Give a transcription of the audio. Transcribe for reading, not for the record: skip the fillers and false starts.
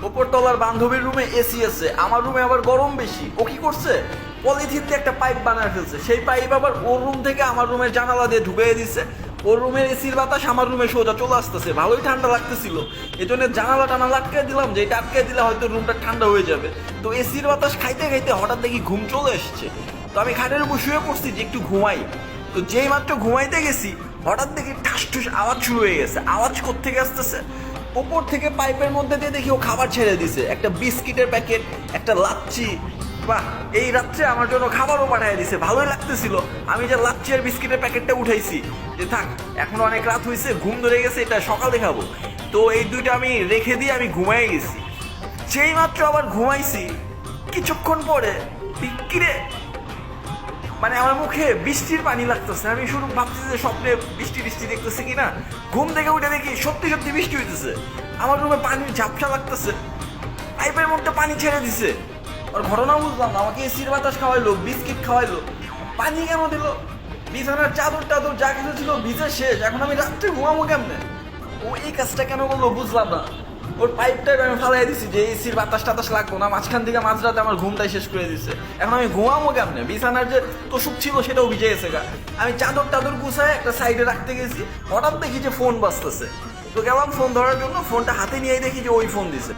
উপরতলার বান্ধবীর রুমে এসি আছে, আমার রুমে আবার গরম বেশি। ও কি করছে, পলিথিন দিয়ে একটা পাইপ বানায় ফেলছে। সেই পাইপ আবার ওর রুম থেকে আমার রুমের জানালা দিয়ে ঢুকিয়ে দিচ্ছে। ওর রুমের এসির বাতাস আমার রুমে সোজা চলে আসতেছে। ভালোই ঠান্ডা লাগতেছিল, এই জন্য জানালা টানা আটকে দিলাম, যে এটা আটকে দিলে হয়তো রুমটা ঠান্ডা হয়ে যাবে। তো এসির বাতাস খাইতে খাইতে হঠাৎ দেখি ঘুম চলে এসছে। তো আমি খাটের উপর শুয়ে পড়ছি যে একটু ঘুমাই। তো যেই মাত্র ঘুমাইতে গেছি, হঠাৎ দেখি ঠাস ঠুস আওয়াজ শুরু হয়ে গেছে। আওয়াজ কোত্থেকে আসতেছে, উপর থেকে পাইপের মধ্যে দিয়ে দেখি ও খাবার ছেড়ে দিছে, একটা বিস্কিটের প্যাকেট, একটা লাচ্ছি। বাহ, এই রাত্রে আমার জন্য খাবারও পাঠিয়ে দিছে, ভালোই লাগতেছিল। আমি যে লাচ্ছি আর বিস্কিটের প্যাকেটটা উঠাইছি, যে থাক এখন অনেক রাত হয়েছে, ঘুম ধরে গেছে, এটা সকালে খাবো। তো এই দুইটা আমি রেখে দিয়ে আমি ঘুমাই গেছি। সেই মাত্র আবার ঘুমাইছি, কিছুক্ষণ পরে কিরে, মানে আমার মুখে বৃষ্টির পানি লাগতেছে। আমি শুরু ভাবছি যে স্বপ্নে বৃষ্টি বৃষ্টি দেখতেছি কিনা, ঘুম থেকে উঠে দেখি সত্যি সত্যি বৃষ্টি হইতেছে। আমার রুমে পানির ঝাপসা লাগতেছে, পাইপের মধ্যে পানি ছেড়ে দিছে। আর ঘটনা বুঝলাম না, আমাকে এসির বাতাস খাওয়াইলো, বিস্কিট খাওয়াইলো, পানি কেন দিল? বিছানার চাদর টাদর যা কিছু ছিল ভিজে শেষ, এখন আমি রাত্রে ঘুমাবো কেমনে? ও এই কাজটা কেন করলো বুঝলাম না। ওর পাইপটাই আমি ফালাই দিছি যে এসির বাতাস টাতাস লাগবো না, মাঝখান থেকে মাঝরাতে আমার ঘুমটাই শেষ করে দিচ্ছে। এখন আমি ঘুমাবো কেমনে? বিছানার যে তোষক ছিল সেটাও ভিজে গেছে গা। আমি চাদর টাদর গুছায় একটা সাইডে রাখতে গেছি, হঠাৎ দেখি যে ফোন বাজতেছে। তো গেলাম ফোন ধরার জন্য, ফোনটা হাতে নিয়েই দেখি যে ওই ফোন দিছে।